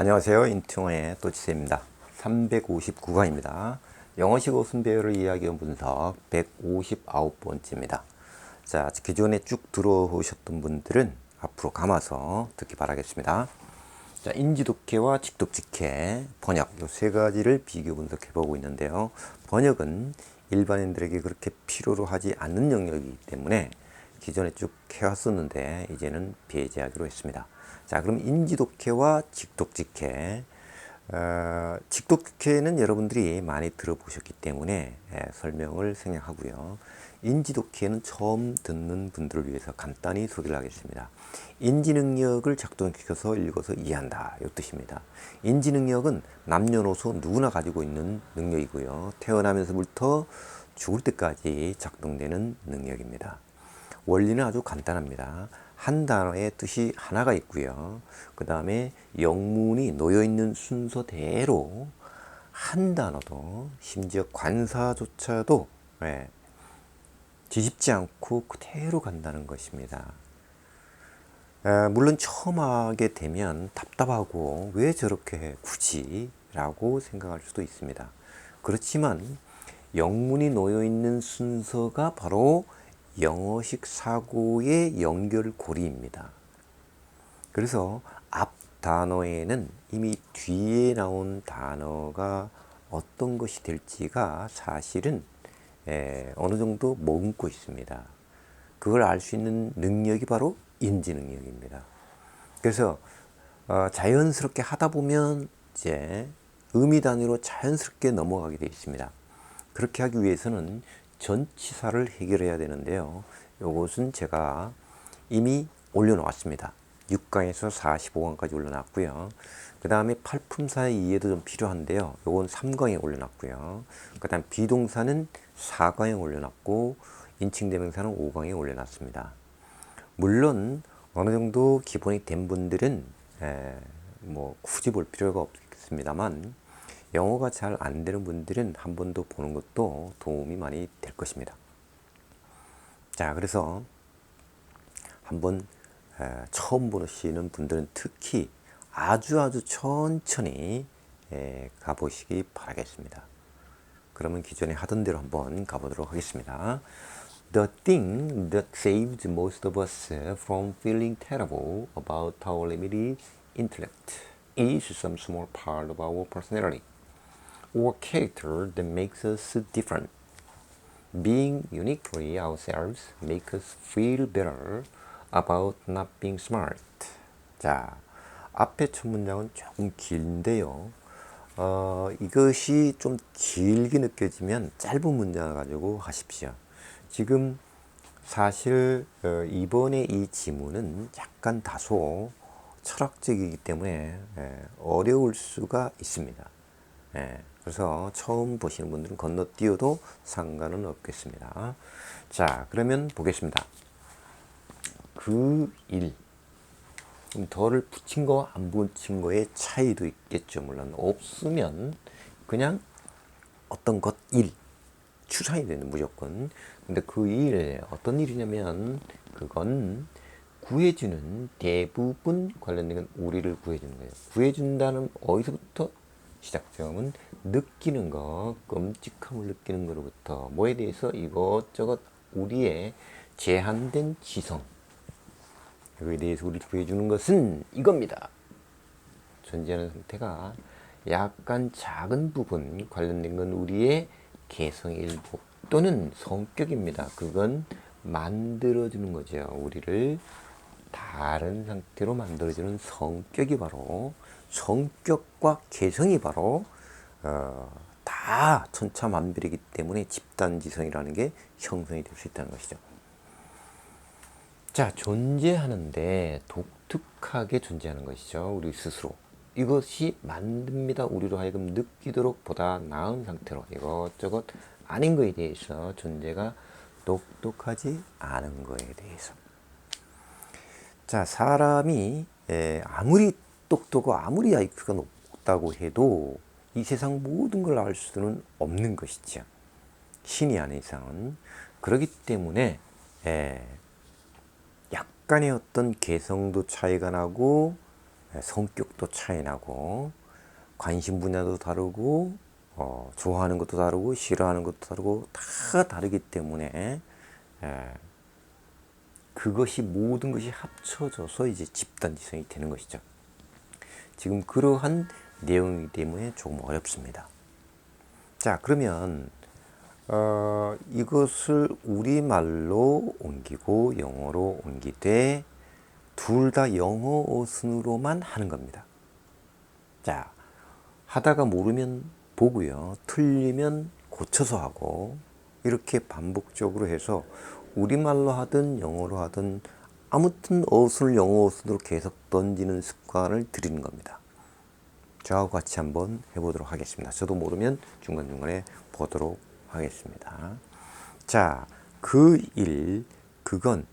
안녕하세요. 인투어의 또치세입니다. 359강입니다. 영어식 어순배열을 이야기한 분석 159번째입니다. 자, 기존에 쭉 들어오셨던 분들은 앞으로 감아서 듣기 바라겠습니다. 자, 인지독해와 직독직해, 번역 이 세 가지를 비교 분석해 보고 있는데요. 번역은 일반인들에게 그렇게 필요로 하지 않는 영역이기 때문에 기존에 쭉 해왔었는데 이제는 배제하기로 했습니다. 자, 그럼 인지독해와 직독직해. 직독직해는 여러분들이 많이 들어보셨기 때문에 설명을 생략하고요. 인지독해는 처음 듣는 분들을 위해서 간단히 소개를 하겠습니다. 인지능력을 작동시켜서 읽어서 이해한다, 이 뜻입니다. 인지능력은 남녀노소 누구나 가지고 있는 능력이고요. 태어나면서부터 죽을 때까지 작동되는 능력입니다. 원리는 아주 간단합니다. 한 단어의 뜻이 하나가 있고요. 그 다음에 영문이 놓여있는 순서대로 한 단어도 심지어 관사조차도 뒤집지 않고 그대로 간다는 것입니다. 물론 처음 하게 되면 답답하고 왜 저렇게 굳이? 라고 생각할 수도 있습니다. 그렇지만 영문이 놓여있는 순서가 바로 영어식 사고의 연결고리입니다. 그래서 앞 단어에는 이미 뒤에 나온 단어가 어떤 것이 될지가 사실은 어느 정도 머금고 있습니다. 그걸 알 수 있는 능력이 바로 인지 능력입니다. 그래서 자연스럽게 하다 보면 이제 의미 단위로 자연스럽게 넘어가게 되어 있습니다. 그렇게 하기 위해서는 전치사를 해결해야 되는데요. 이것은 제가 이미 올려놓았습니다. 6강에서 45강까지 올려놨고요. 그 다음에 팔품사의 이해도 좀 필요한데요. 이건 3강에 올려놨고요. 그 다음 비동사는 4강에 올려놨고 인칭대명사는 5강에 올려놨습니다. 물론 어느 정도 기본이 된 분들은 뭐 굳이 볼 필요가 없겠습니다만 영어가 잘 안 되는 분들은 한 번 더 보는 것도 도움이 많이 될 것입니다. 자, 그래서 한번 처음 보시는 분들은 특히 아주 천천히 가보시기 바라겠습니다. 그러면 기존에 하던 대로 한번 가보도록 하겠습니다. The thing that saves most of us from feeling terrible about our limited intellect is some small part of our personality or character that makes us different. Being uniquely ourselves makes us feel better about not being smart. 자, 앞에 첫 문장은 조금 긴데요. 이것이 좀 길게 느껴지면 짧은 문장을 가지고 하십시오. 지금 사실 이번에 이 지문은 약간 다소 철학적이기 때문에 어려울 수가 있습니다. 그래서 처음 보시는 분들은 건너뛰어도 상관은 없겠습니다. 자, 그러면 보겠습니다. 그 일, 덜을 붙인 거와 안 붙인 거의 차이도 있겠죠. 물론 없으면 그냥 어떤 것 일, 추상이 되는 무조건. 근데 그 일, 어떤 일이냐면 그건 구해주는, 대부분 관련된 건 우리를 구해주는 거예요. 구해준다는 어디서부터 시작점은 느끼는 거, 끔찍함을 느끼는 것로부터 뭐에 대해서 이것저것 우리의 제한된 지성, 여기에 대해서 우리를 구해주는 것은 이겁니다. 존재하는 상태가 약간 작은 부분 관련된 건 우리의 개성의 일부 또는 성격입니다. 그건 만들어주는 거죠. 우리를 다른 상태로 만들어주는 성격이 바로, 성격과 개성이 바로 다 천차만별이기 때문에 집단지성이라는 게 형성이 될 수 있다는 것이죠. 자, 존재하는데 독특하게 존재하는 것이죠. 우리 스스로. 이것이 만듭니다. 우리로 하여금 느끼도록 보다 나은 상태로 이것저것 아닌 거에 대해서, 존재가 똑똑하지 않은 거에 대해서. 자, 사람이 아무리 똑똑하고 아무리 IQ가 높다고 해도 이 세상 모든 걸 알 수는 없는 것이죠. 신이 아닌 이상은. 그렇기 때문에 약간의 어떤 개성도 차이가 나고 성격도 차이 나고 관심 분야도 다르고 좋아하는 것도 다르고 싫어하는 것도 다르고 다 다르기 때문에 그것이 모든 것이 합쳐져서 이제 집단지성이 되는 것이죠. 지금 그러한 내용이기 때문에 조금 어렵습니다. 자, 그러면 이것을 우리말로 옮기고 영어로 옮기되 둘 다 영어 어순으로만 하는 겁니다. 자, 하다가 모르면 보고요. 틀리면 고쳐서 하고 이렇게 반복적으로 해서 우리말로 하든 영어로 하든 아무튼 어순을 영어 어순으로 계속 던지는 습관을 들이는 겁니다. 저하고 같이 한번 해보도록 하겠습니다. 저도 모르면 중간중간에 보도록 하겠습니다. 자, 그건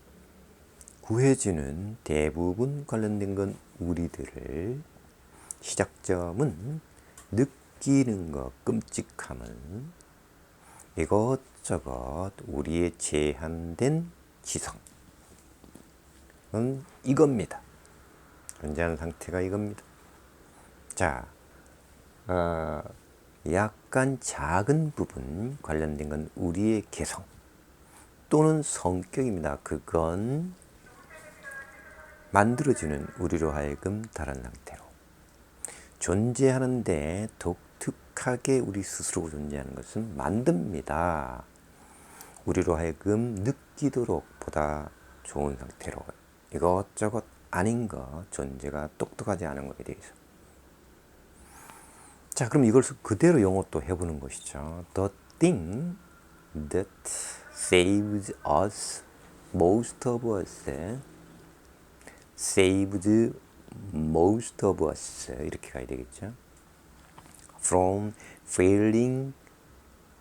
구해주는 대부분 관련된 건 우리들을 시작점은 느끼는 것, 끔찍함은 이것저것 우리의 제한된 지성은 이겁니다. 존재하는 상태가 이겁니다. 자, 약간 작은 부분 관련된 건 우리의 개성 또는 성격입니다. 그건 만들어주는 우리로 하여금 다른 상태로 존재하는데 독특하게 우리 스스로 존재하는 것은 만듭니다. 우리로 하여금 느끼도록 보다 좋은 상태로 이것저것 아닌 것, 존재가 똑똑하지 않은 것에 대해서. 자, 그럼 이걸 그대로 영어 또 해보는 것이죠. The thing that saves us, most of us, saved most of us 이렇게 가야 되겠죠. From feeling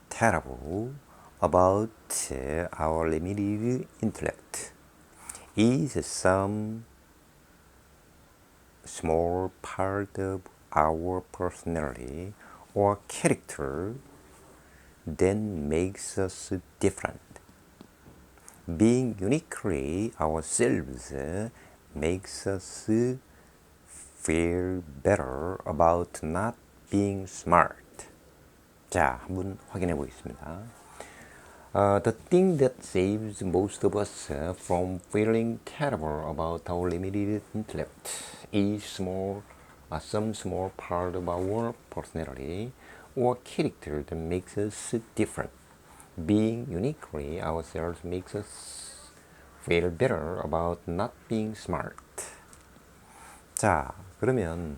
terrible about our limited intellect is some small part of our personality or character that makes us different. Being uniquely ourselves makes us feel better about not being smart. 자, 한번 확인해 보겠습니다. The thing that saves most of us from feeling terrible about our limited intellect is some small part of our personality or character that makes us different. Being uniquely ourselves makes us feel better about not being smart. 자, 그러면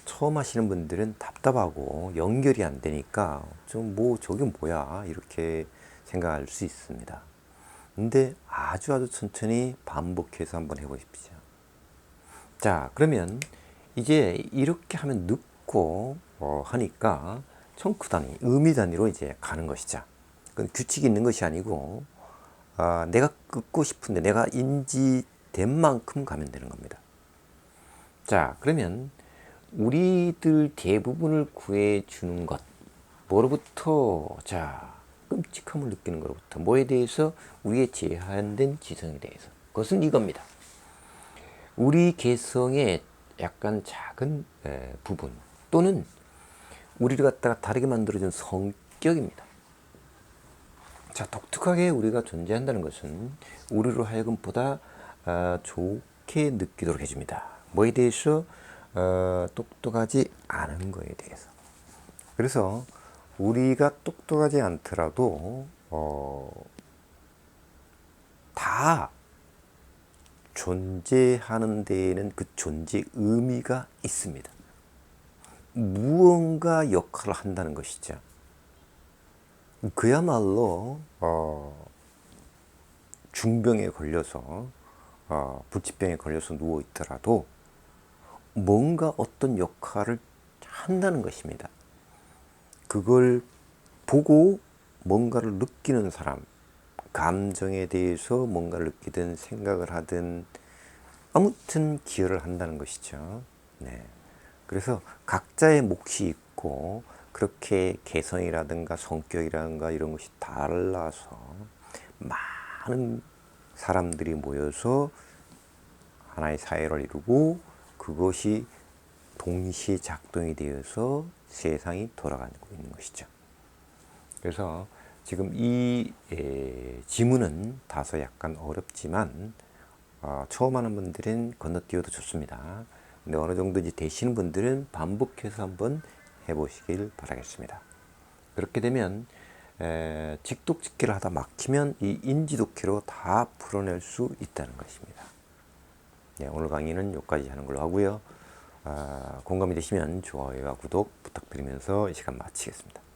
처음 하시는 분들은 답답하고 연결이 안 되니까 좀 저게 뭐야 이렇게 생각할 수 있습니다. 근데 아주 천천히 반복해서 한번 해보십시오. 자, 그러면 이제 이렇게 하면 늦고 하니까 청크 단위, 의미 단위로 이제 가는 것이죠. 그건 규칙이 있는 것이 아니고 내가 긋고 싶은데 내가 인지된 만큼 가면 되는 겁니다. 자, 그러면 우리들 대부분을 구해주는 것, 뭐로부터? 자, 끔찍함을 느끼는 것로부터. 뭐에 대해서? 우리의 제한된 지성에 대해서. 그것은 이겁니다. 우리 개성의 약간 작은 부분 또는 우리를 갖다가 다르게 만들어준 성격입니다. 자, 독특하게 우리가 존재한다는 것은 우리로 하여금 보다 좋게 느끼도록 해줍니다. 뭐에 대해서? 똑똑하지 않은 거에 대해서. 그래서 우리가 똑똑하지 않더라도 다 존재하는 데에는 그 존재 의미가 있습니다. 무언가 역할을 한다는 것이죠. 그야말로 중병에 걸려서 불치병에 걸려서 누워 있더라도 뭔가 어떤 역할을 한다는 것입니다. 그걸 보고 뭔가를 느끼는 사람, 감정에 대해서 뭔가를 느끼든 생각을 하든 아무튼 기여를 한다는 것이죠. 네. 그래서 각자의 몫이 있고 그렇게 개성이라든가 성격이라든가 이런 것이 달라서 많은 사람들이 모여서 하나의 사회를 이루고 그것이 동시에 작동이 되어서 세상이 돌아가고 있는 것이죠. 그래서 지금 이 지문은 다소 약간 어렵지만 처음 하는 분들은 건너뛰어도 좋습니다. 근데 어느 정도 이제 되시는 분들은 반복해서 한번 해보시길 바라겠습니다. 그렇게 되면 직독직기를 하다 막히면 이 인지독기로 다 풀어낼 수 있다는 것입니다. 네, 오늘 강의는 여기까지 하는 걸로 하고요. 공감이 되시면 좋아요와 구독 부탁드리면서 이 시간 마치겠습니다.